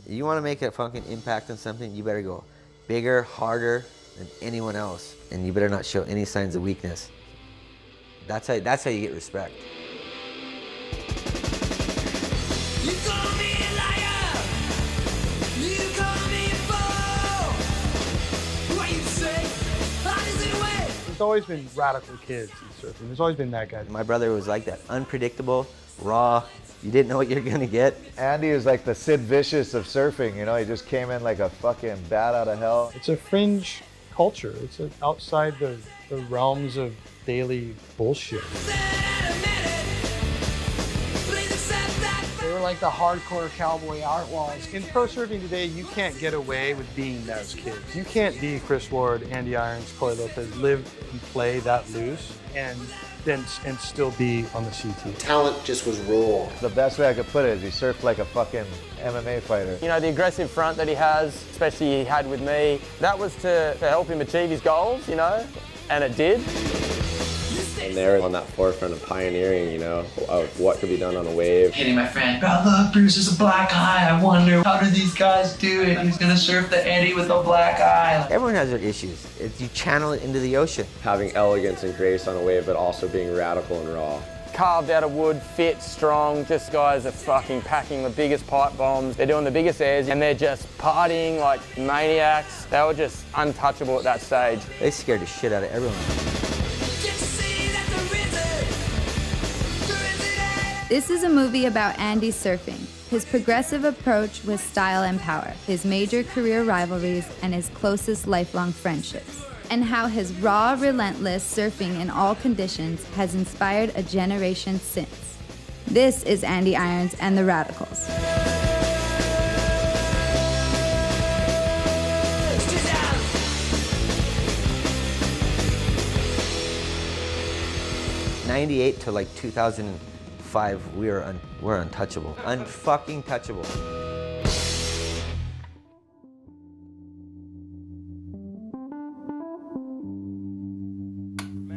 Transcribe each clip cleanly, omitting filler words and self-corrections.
You want to make a fucking impact on something, you better go bigger, harder than anyone else, and you better not show any signs of weakness. That's how you get respect. You call me a liar. You call me a fool. What you say? How does it weigh? There's always been radical kids in surfing. There's always been that guy. My brother was like that, unpredictable, raw. You didn't know what you're gonna get. Andy is like the Sid Vicious of surfing, you know? He just came in like a fucking bat out of hell. It's a fringe culture. It's outside the realms of daily bullshit. They were like the hardcore cowboy art walls. In pro surfing today, you can't get away with being those kids. You can't be Chris Ward, Andy Irons, Cory Lopez, live and play that loose and still be on the CT. Talent just was raw. The best way I could put it is he surfed like a fucking MMA fighter. You know, the aggressive front that he has, especially he had with me, that was to help him achieve his goals, you know, and it did. And they're on that forefront of pioneering, you know, of what could be done on a wave. Hitting my friend, bro, look, Bruce is a black eye. I wonder, how do these guys do it? He's gonna surf the eddy with a black eye. Everyone has their issues. You channel it into the ocean. Having elegance and grace on a wave, but also being radical and raw. Carved out of wood, fit, strong, just guys are fucking packing the biggest pipe bombs. They're doing the biggest airs and they're just partying like maniacs. They were just untouchable at that stage. They scared the shit out of everyone. This is a movie about Andy surfing, his progressive approach with style and power, his major career rivalries, and his closest lifelong friendships, and how his raw, relentless surfing in all conditions has inspired a generation since. This is Andy Irons and the Radicals. '98 to like 2005, we're untouchable, unfucking touchable.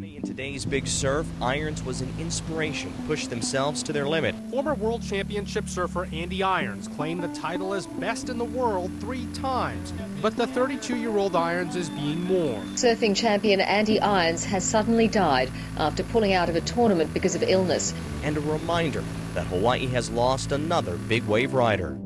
In today's big surf, Irons was an inspiration to push themselves to their limit. Former world championship surfer Andy Irons claimed the title as best in the world 3 times, but the 32-year-old Irons is being mourned. Surfing champion Andy Irons has suddenly died after pulling out of a tournament because of illness. And a reminder that Hawaii has lost another big wave rider.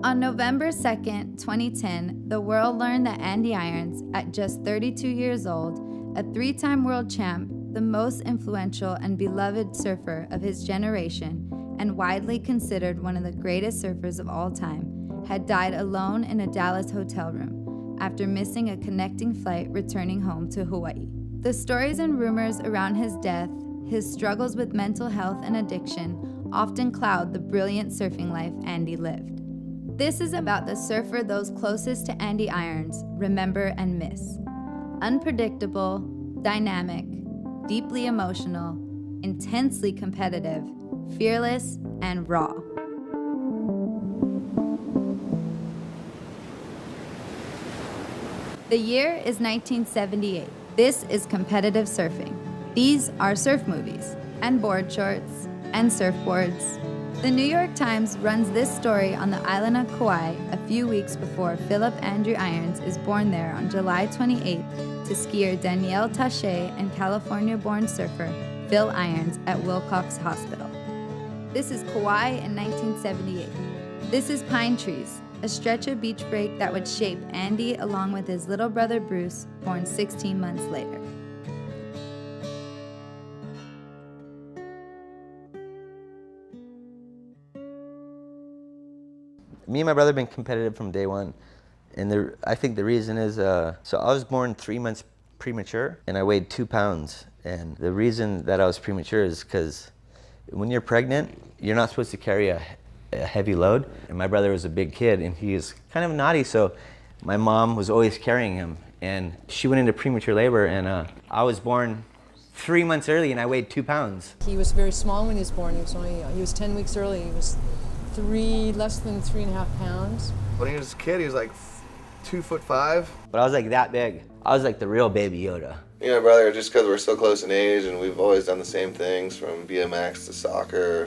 On November 2nd, 2010, the world learned that Andy Irons, at just 32 years old, a 3-time world champ, the most influential and beloved surfer of his generation, and widely considered one of the greatest surfers of all time, had died alone in a Dallas hotel room after missing a connecting flight returning home to Hawaii. The stories and rumors around his death, his struggles with mental health and addiction, often cloud the brilliant surfing life Andy lived. This is about the surfer those closest to Andy Irons remember and miss. Unpredictable, dynamic, deeply emotional, intensely competitive, fearless, and raw. The year is 1978. This is competitive surfing. These are surf movies, and board shorts, and surfboards. The New York Times runs this story on the island of Kauai a few weeks before Philip Andrew Irons is born there on July 28th to skier Danielle Taché and California-born surfer Phil Irons at Wilcox Hospital. This is Kauai in 1978. This is Pine Trees, a stretch of beach break that would shape Andy along with his little brother Bruce, born 16 months later. Me and my brother have been competitive from day one. And I think the reason is, so I was born 3 months premature and I weighed 2 pounds. And the reason that I was premature is because when you're pregnant, you're not supposed to carry a heavy load. And my brother was a big kid and he is kind of naughty, so my mom was always carrying him. And she went into premature labor and I was born 3 months early and I weighed 2 pounds. He was very small when he was born. He was 10 weeks early. He was less than 3.5 pounds. When he was a kid, he was like 2'5". But I was like that big. I was like the real baby Yoda. Me and my brother, just because we're so close in age and we've always done the same things from BMX to soccer,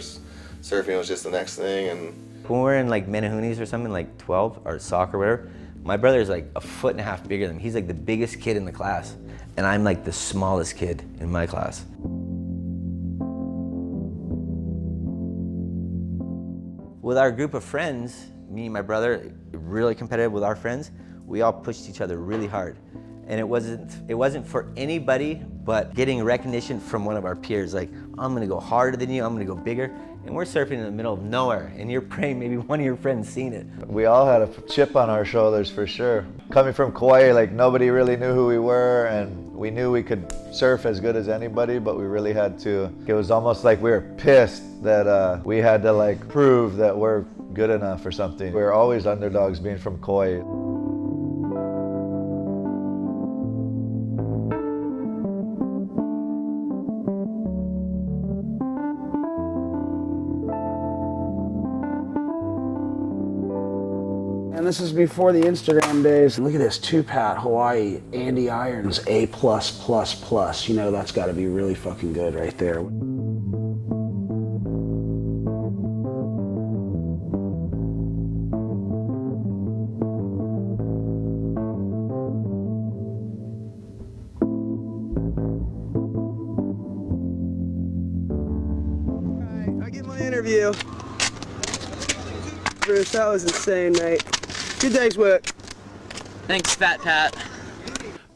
surfing was just the next thing. And when we're in like Menahunis or something, like 12 or soccer or whatever, my brother is like 1.5 feet bigger than me. He's like the biggest kid in the class, and I'm like the smallest kid in my class. With our group of friends, me and my brother, really competitive with our friends, we all pushed each other really hard. And it wasn't for anybody but getting recognition from one of our peers. Like, I'm gonna go harder than you, I'm gonna go bigger. And we're surfing in the middle of nowhere, and you're praying maybe one of your friends seen it. We all had a chip on our shoulders for sure. Coming from Kauai, like nobody really knew who we were, and we knew we could surf as good as anybody, but we really had to. It was almost like we were pissed that we had to like prove that we're good enough or something. We were always underdogs being from Kauai. And this is before the Instagram days. Look at this, two-pat Hawaii Andy Irons A++++. You know that's got to be really fucking good right there. Alright, I get my interview. Bruce, that was insane, mate. Good day's work. Thanks, Fat Pat.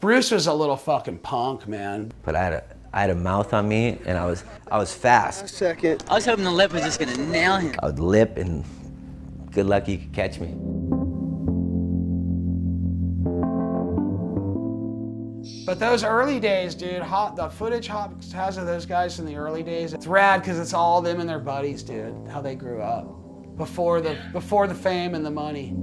Bruce was a little fucking punk, man. But I had a mouth on me, and I was fast. Second. I was hoping the lip was just gonna nail him. I would lip, and good luck you could catch me. But those early days, dude, the footage Hop has of those guys in the early days, it's rad because it's all them and their buddies, dude, how they grew up. Before the fame and the money.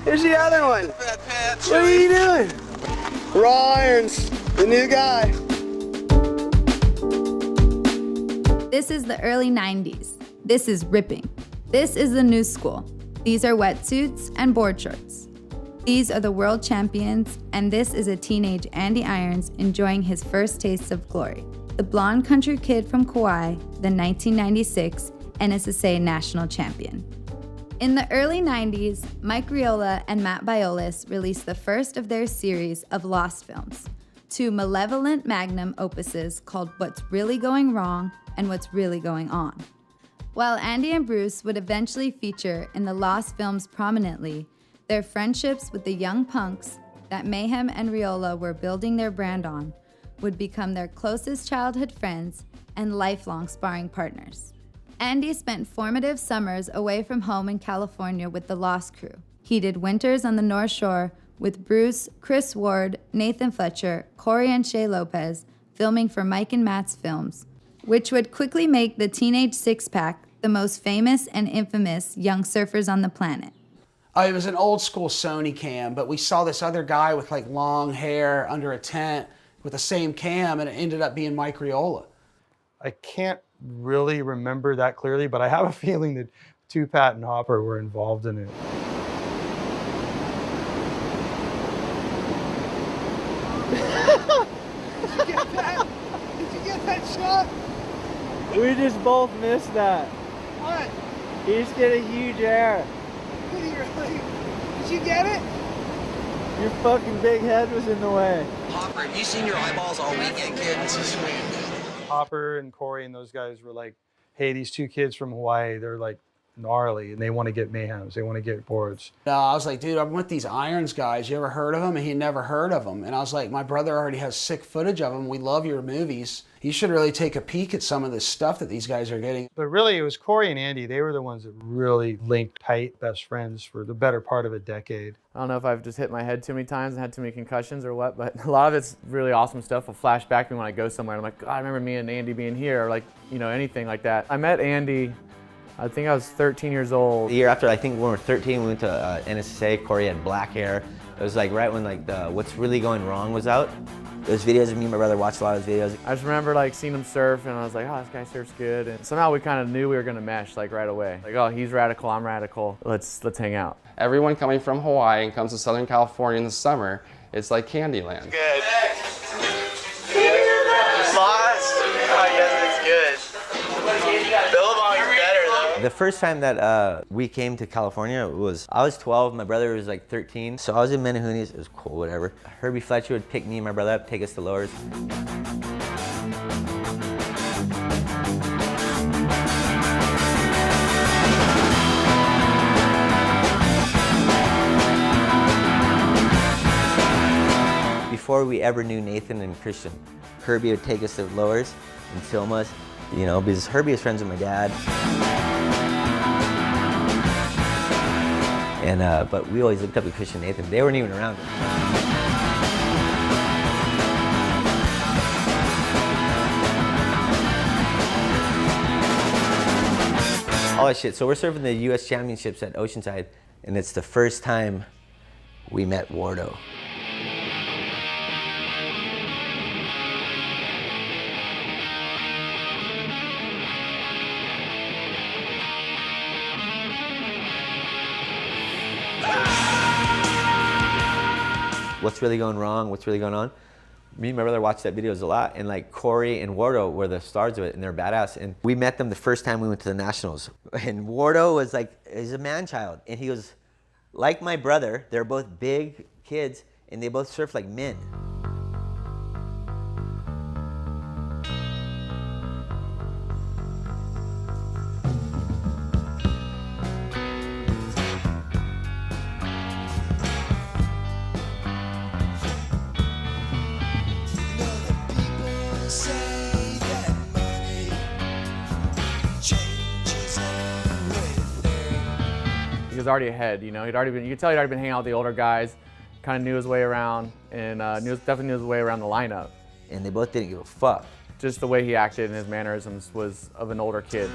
Here's the other one. What are you doing? Raw Irons, the new guy. This is the early 90s. This is ripping. This is the new school. These are wetsuits and board shorts. These are the world champions, and this is a teenage Andy Irons enjoying his first tastes of glory. The blonde country kid from Kauai, the 1996 NSSA national champion. In the early 90s, Mike Riola and Matt Biolis released the first of their series of Lost films, two malevolent magnum opuses called What's Really Going Wrong and What's Really Going On. While Andy and Bruce would eventually feature in the Lost films prominently, their friendships with the young punks that Mayhem and Riola were building their brand on would become their closest childhood friends and lifelong sparring partners. Andy spent formative summers away from home in California with the Lost crew. He did winters on the North Shore with Bruce, Chris Ward, Nathan Fletcher, Cory and Shea Lopez, filming for Mike and Matt's films, which would quickly make the Teenage Six-Pack the most famous and infamous young surfers on the planet. It was an old school Sony cam, but we saw this other guy with like long hair under a tent with the same cam, and it ended up being Mike Riola. I can't really remember that clearly, but I have a feeling that Two-Pat and Hopper were involved in it. Did you get that? Did you get that shot? We just both missed that. What? He just get a huge air. Did you really? Did you get it? Your fucking big head was in the way. Hopper, have you seen your eyeballs all weekend, kid? This is sweet. Hopper and Cory and those guys were like, hey, these two kids from Hawaii, they're like gnarly and they want to get mayhems, they want to get boards. No, I was like, dude, I'm with these Irons guys. You ever heard of them? And he never heard of them. And I was like, my brother already has sick footage of them. We love your movies. You should really take a peek at some of this stuff that these guys are getting. But really, it was Cory and Andy. They were the ones that really linked tight, best friends for the better part of a decade. I don't know if I've just hit my head too many times and had too many concussions or what, but a lot of it's really awesome stuff will flash back to me when I go somewhere. I'm like, God, I remember me and Andy being here, or like, you know, anything like that. I met Andy I think I was 13 years old. The year after, I think when we were 13, we went to NSSA. Cory had black hair. It was like right when like the What's Really Going Wrong was out. Those videos of me and my brother watched a lot of those videos. I just remember like seeing him surf and I was like, oh, this guy surfs good. And somehow we kind of knew we were gonna mesh like right away. Like, oh, he's radical, I'm radical. Let's hang out. Everyone coming from Hawaii and comes to Southern California in the summer, it's like Candyland. Good. Lost? Oh, yes, it's good. Billabong is better, though. The first time that we came to California was, I was 12, my brother was like 13. So I was in Menahunis, it was cool, whatever. Herbie Fletcher would pick me and my brother up, take us to Lowers. Before we ever knew Nathan and Christian, Herbie would take us to Lowers and film us, you know, because Herbie is friends with my dad. And, but we always looked up to Christian and Nathan. They weren't even around. All that shit. So we're surfing the US Championships at Oceanside, and it's the first time we met Wardo. What's really going wrong? What's really going on? Me and my brother watched that videos a lot, and like Cory and Wardo were the stars of it, and they're badass. And we met them the first time we went to the Nationals. And Wardo was like, he's a man-child, and he was like my brother. They're both big kids, and they both surf like men. He was already ahead, you know. You could tell he'd already been hanging out with the older guys, kind of knew his way around, and definitely knew his way around the lineup. And they both didn't give a fuck. Just the way he acted and his mannerisms was of an older kid.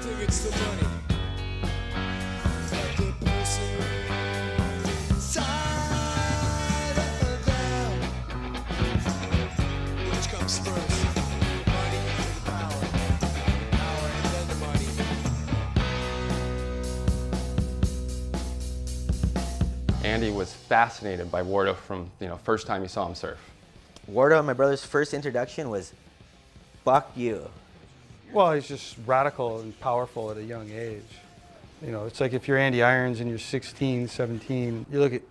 Andy was fascinated by Wardo from, first time he saw him surf. Wardo, my brother's first introduction was, fuck you. Well, he's just radical and powerful at a young age. You know, it's like if you're Andy Irons and you're 16, 17, you look at,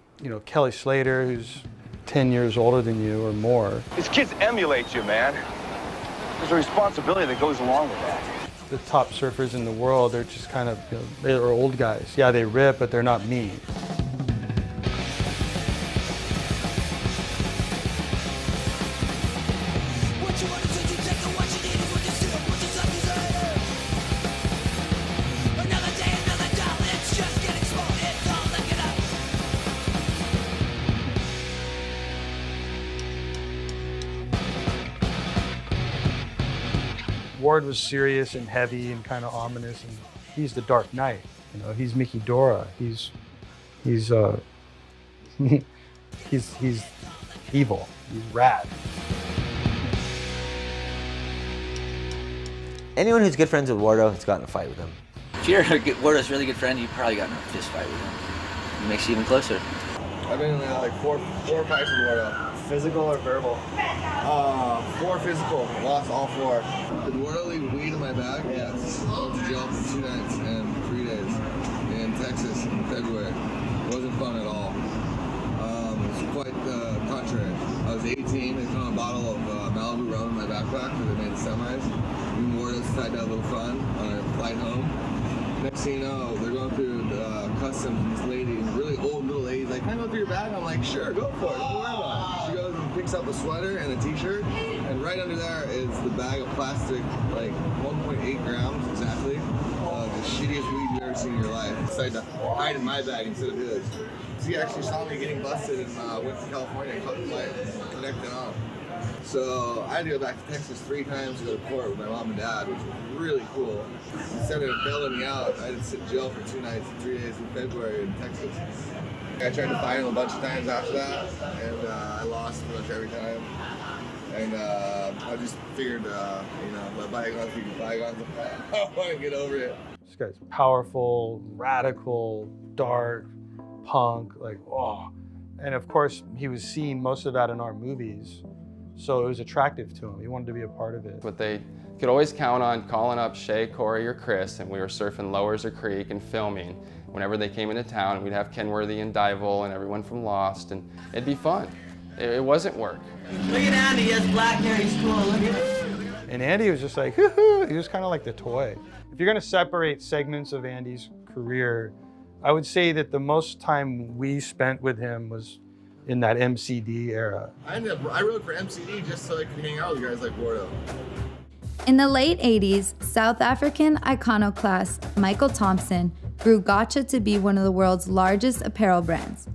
Kelly Slater, who's 10 years older than you or more. These kids emulate you, man. There's a responsibility that goes along with that. The top surfers in the world, they're just kind of, they're old guys. Yeah, they rip, but they're not mean. Ward was serious and heavy and kind of ominous, and he's the Dark Knight. He's Mickey Dora. He's evil. He's rad. Anyone who's good friends with Wardo has gotten in a fight with him. If you're Wardo's really good friend, you probably got in a fist fight with him. It makes you even closer. I've been in like four fights with Wardo. Physical or verbal? 4 physical. Lost all 4. Did Wardo leave weed in my bag? Yes. I went to jail for 2 nights and 3 days in Texas in February. It wasn't fun at all. It was quite the contrary. I was 18. They found a bottle of Malibu rum in my backpack because they made semis. Me and Wardo decided to have a little fun on our flight home. Next thing you know, they're going through customs, and this lady, really old middle lady, like, can I go through your bag? I'm like, sure, go for it, don't worry about it. She goes and picks up a sweater and a t-shirt, and right under there is the bag of plastic, like 1.8 grams exactly, the shittiest weed you've ever seen in your life. I decided to hide in my bag instead of his. He actually saw me getting busted and went to California and caught the flight, connected on. So I had to go back to Texas 3 times to go to court with my mom and dad, which was really cool. Instead of bailing me out, I had to sit in jail for 2 nights and 3 days in February in Texas. I tried to fight him a bunch of times after that, and I lost pretty much every time. And I just figured, let bygones be bygones. I want to get over it. This guy's powerful, radical, dark, punk, like, oh. And of course, he was seeing most of that in our movies. So it was attractive to him. He wanted to be a part of it. But they could always count on calling up Shea, Cory, or Chris, and we were surfing Lowers or Creek and filming. Whenever they came into town, we'd have Kenworthy and Dival and everyone from Lost, and it'd be fun. It wasn't work. Look at Andy, he has black hair, he's cool, look at him. And Andy was just like, hoo-hoo. He was kind of like the toy. If you're gonna separate segments of Andy's career, I would say that the most time we spent with him was in that MCD era. I wrote for MCD just so I could hang out with guys like Gordo. In the late 80s, South African iconoclast Michael Thompson grew Gotcha to be one of the world's largest apparel brands,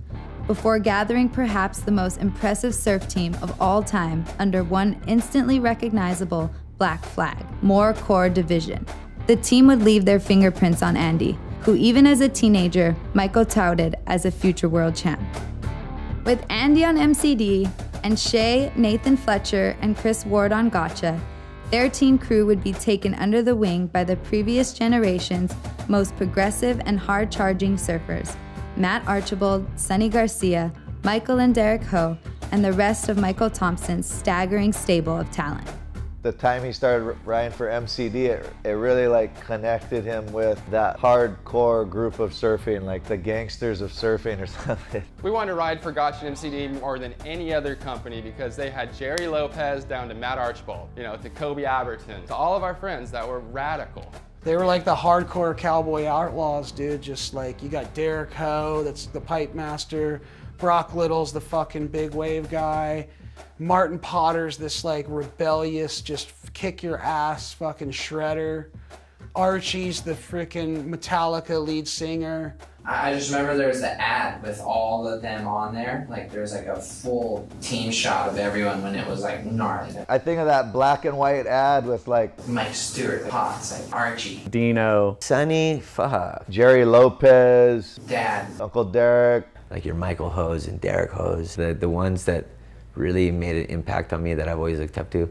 before gathering perhaps the most impressive surf team of all time under one instantly recognizable black flag, More Core Division. The team would leave their fingerprints on Andy, who even as a teenager, Michael touted as a future world champ. With Andy on MCD and Shea, Nathan Fletcher, and Chris Ward on Gotcha, their teen crew would be taken under the wing by the previous generation's most progressive and hard-charging surfers, Matt Archbold, Sunny Garcia, Michael and Derek Ho, and the rest of Michael Thompson's staggering stable of talent. The time he started riding for MCD, it really like connected him with that hardcore group of surfing, like the gangsters of surfing or something. We wanted to ride for Gotcha and MCD more than any other company because they had Jerry Lopez down to Matt Archbold, to Kobe Aberton, to all of our friends that were radical. They were like the hardcore cowboy outlaws, dude. Just like, you got Derek Ho, that's the pipe master. Brock Little's the fucking big wave guy. Martin Potter's this like rebellious, just kick your ass fucking shredder. Archy's the freaking Metallica lead singer. I just remember there was the ad with all of them on there. Like there was like a full team shot of everyone when it was like gnarly. I think of that black and white ad with like Mike Stewart, Potts, like Archy, Dino, Sunny, fuck. Jerry Lopez, Dad, Uncle Derek. Like your Michael Hoes and Derek Hoes, the ones that really made an impact on me that I've always looked up to,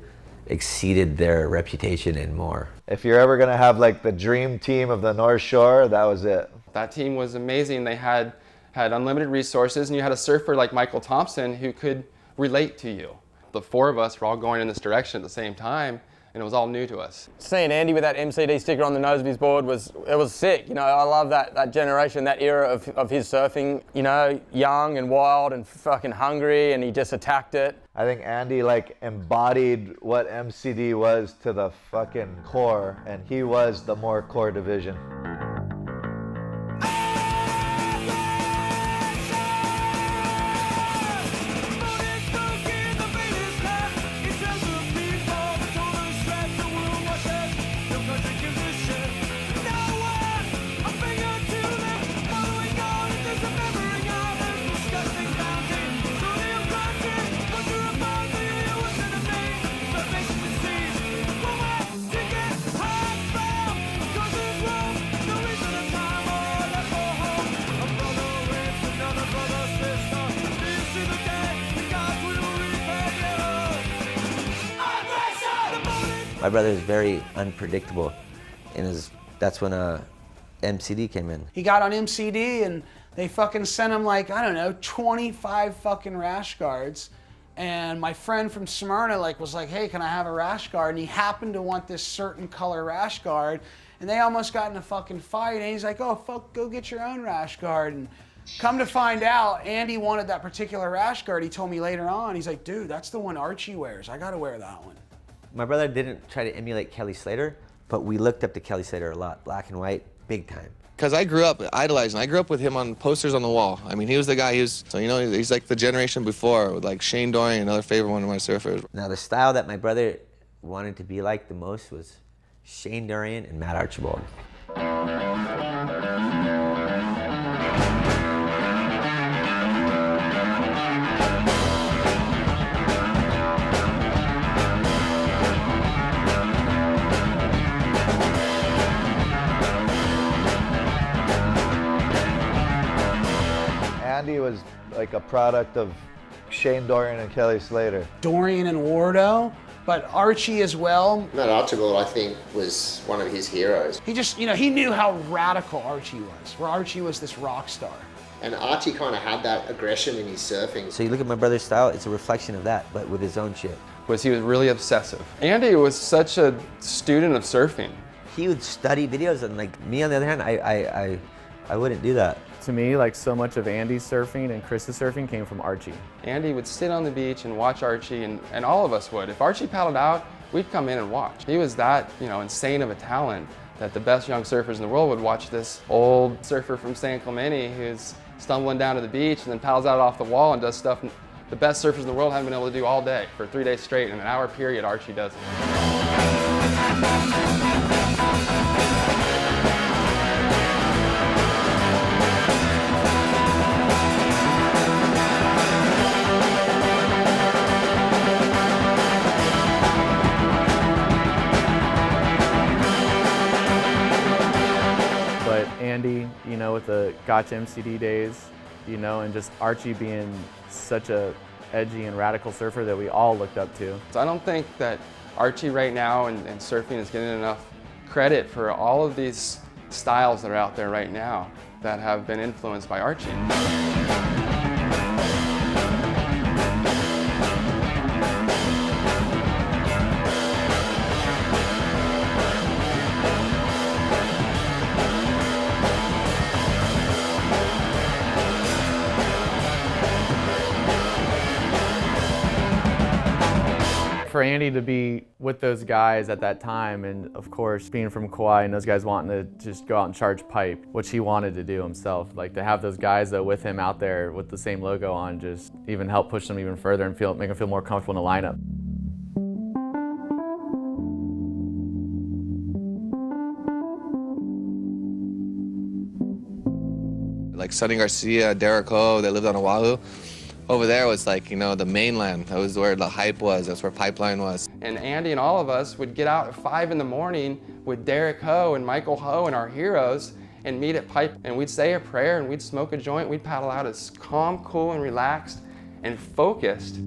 exceeded their reputation and more. If you're ever gonna have like the dream team of the North Shore, that was it. That team was amazing. They had unlimited resources, and you had a surfer like Michael Thompson who could relate to you. The 4 of us were all going in this direction at the same time, and it was all new to us. Seeing Andy with that MCD sticker on the nose of his board was sick. I love that generation, that era of his surfing, young and wild and fucking hungry, and he just attacked it. I think Andy like embodied what MCD was to the fucking core, and he was the More Core Division. My brother is very unpredictable, and that's when MCD came in. He got on MCD and they fucking sent him like, I don't know, 25 fucking rash guards. And my friend from Smyrna was like, hey, can I have a rash guard? And he happened to want this certain color rash guard. And they almost got in a fucking fight. And he's like, oh, fuck, go get your own rash guard. And come to find out, Andy wanted that particular rash guard. He told me later on, he's like, dude, that's the one Archie wears. I gotta wear that one. My brother didn't try to emulate Kelly Slater, but we looked up to Kelly Slater a lot, black and white, big time. Because I grew up idolizing. I grew up with him on posters on the wall. I mean, he was the guy. He's like the generation before, with like Shane Dorian, another favorite one of my surfers. Now, the style that my brother wanted to be like the most was Shane Dorian and Matt Archbold. Andy was like a product of Shane Dorian and Kelly Slater. Dorian and Wardo, but Archie as well. That Archbold, I think, was one of his heroes. He just, he knew how radical Archie was, where Archie was this rock star. And Archie kind of had that aggression in his surfing. So you look at my brother's style, it's a reflection of that, but with his own shit. He was really obsessive. Andy was such a student of surfing. He would study videos, and like me on the other hand, I wouldn't do that. To me, like so much of Andy's surfing and Chris's surfing came from Archie. Andy would sit on the beach and watch Archie, and all of us would. If Archie paddled out, we'd come in and watch. He was that, insane of a talent that the best young surfers in the world would watch this old surfer from San Clemente who's stumbling down to the beach and then paddles out off the wall and does stuff the best surfers in the world haven't been able to do all day. For 3 days straight, in an hour period, Archie does it. But Andy, with the Gotcha MCD days, and just Archie being such a edgy and radical surfer that we all looked up to. So I don't think that Archie right now and surfing is getting enough credit for all of these styles that are out there right now that have been influenced by Archie. For Andy to be with those guys at that time, and of course being from Kauai and those guys wanting to just go out and charge pipe, which he wanted to do himself, like to have those guys though with him out there with the same logo on, just even help push them even further and make them feel more comfortable in the lineup. Like Sunny Garcia, Derek Ho, they lived on Oahu. Over there was like, the mainland. That was where the hype was. That's where Pipeline was. And Andy and all of us would get out at 5 in the morning with Derek Ho and Michael Ho and our heroes and meet at Pipe. And we'd say a prayer and we'd smoke a joint. We'd paddle out as calm, cool, and relaxed and focused.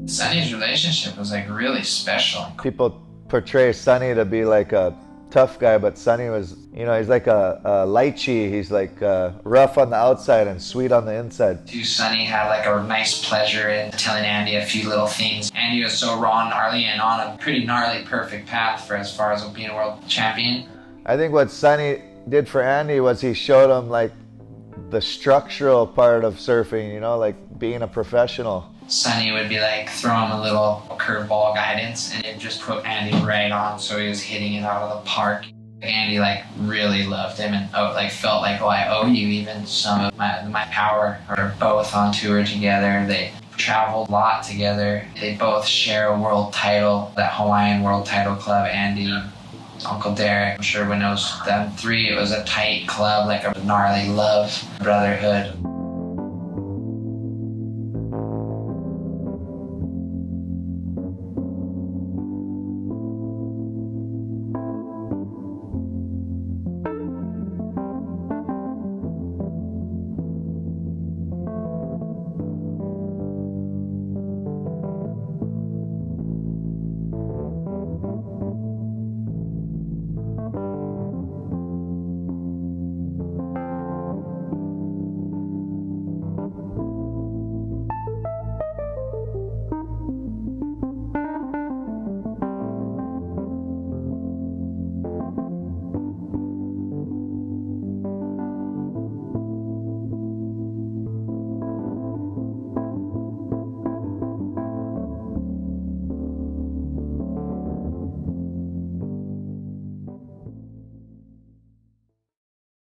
Sunny's relationship was like really special. People portray Sunny to be like a tough guy, but Sunny was, he's like a lychee. He's like rough on the outside and sweet on the inside. Sunny had like a nice pleasure in telling Andy a few little things. Andy was so raw and gnarly and on a pretty gnarly perfect path for as far as being a world champion. I think what Sunny did for Andy was he showed him like the structural part of surfing, like being a professional. Sunny would be like throw him a little curveball guidance and it just put Andy right on, so he was hitting it out of the park. Andy like really loved him and felt like, I owe you even some of my power. We're both on tour together. They traveled a lot together. They both share a world title, that Hawaiian world title club. Andy, Uncle Derek, I'm sure everyone knows them three. It was a tight club, like a gnarly love brotherhood.